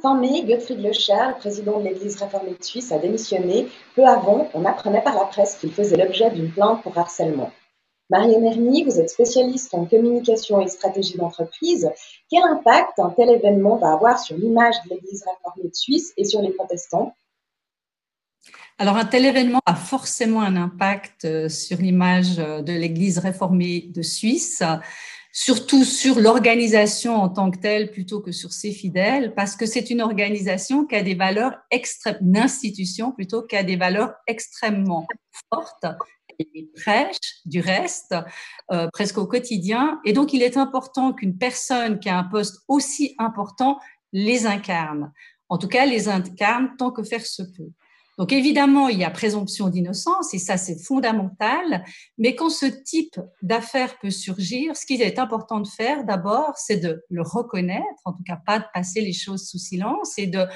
Fin mai, Gottfried Löcher, le président de l'Église réformée de Suisse, a démissionné. Peu avant, on apprenait par la presse qu'il faisait l'objet d'une plainte pour harcèlement. Marianne Herny, vous êtes spécialiste en communication et stratégie d'entreprise. Quel impact un tel événement va avoir sur l'image de l'Église réformée de Suisse et sur les protestants? Alors, un tel événement a forcément un impact sur l'image de l'Église réformée de Suisse, surtout sur l'organisation en tant que telle plutôt que sur ses fidèles, parce que c'est une organisation qui a des valeurs extrêmes, une institution plutôt qui a des valeurs extrêmement fortes. Elle les prêche du reste, presque au quotidien. Et donc, il est important qu'une personne qui a un poste aussi important les incarne. En tout cas, les incarne tant que faire se peut. Donc évidemment, il y a présomption d'innocence et ça c'est fondamental, mais quand ce type d'affaires peut surgir, ce qu'il est important de faire d'abord, c'est de le reconnaître, en tout cas pas de passer les choses sous silence et que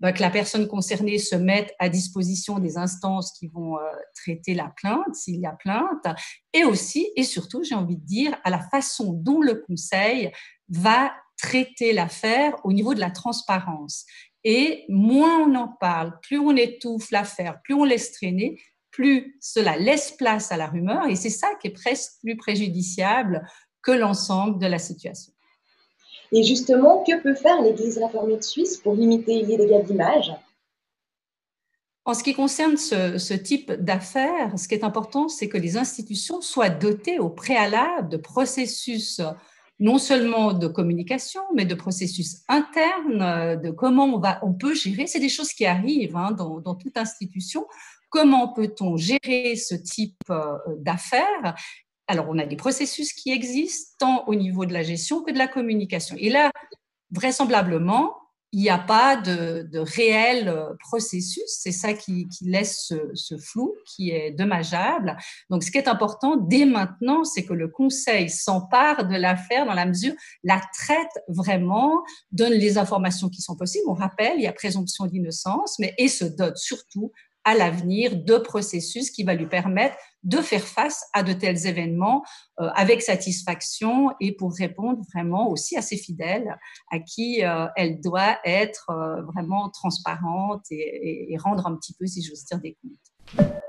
la personne concernée se mette à disposition des instances qui vont traiter la plainte, s'il y a plainte, et aussi et surtout, j'ai envie de dire, à la façon dont le Conseil va traiter l'affaire au niveau de la transparence. Et moins on en parle, plus on étouffe l'affaire, plus on laisse traîner, plus cela laisse place à la rumeur. Et c'est ça qui est presque plus préjudiciable que l'ensemble de la situation. Et justement, que peut faire l'Église réformée de Suisse pour limiter les dégâts d'image? En ce qui concerne ce type d'affaires, ce qui est important, c'est que les institutions soient dotées au préalable de processus non seulement de communication, mais de processus internes, de comment on peut gérer. C'est des choses qui arrivent dans toute institution. Comment peut-on gérer ce type d'affaires? Alors, on a des processus qui existent tant au niveau de la gestion que de la communication. Et là, vraisemblablement, il n'y a pas de réel processus. C'est ça qui laisse ce flou, qui est dommageable. Donc, ce qui est important dès maintenant, c'est que le Conseil s'empare de l'affaire dans la mesure, la traite vraiment, donne les informations qui sont possibles. On rappelle, il y a présomption d'innocence, et se dote surtout à l'avenir de processus qui va lui permettre de faire face à de tels événements avec satisfaction et pour répondre vraiment aussi à ses fidèles à qui elle doit être vraiment transparente et rendre un petit peu, si j'ose dire, des comptes.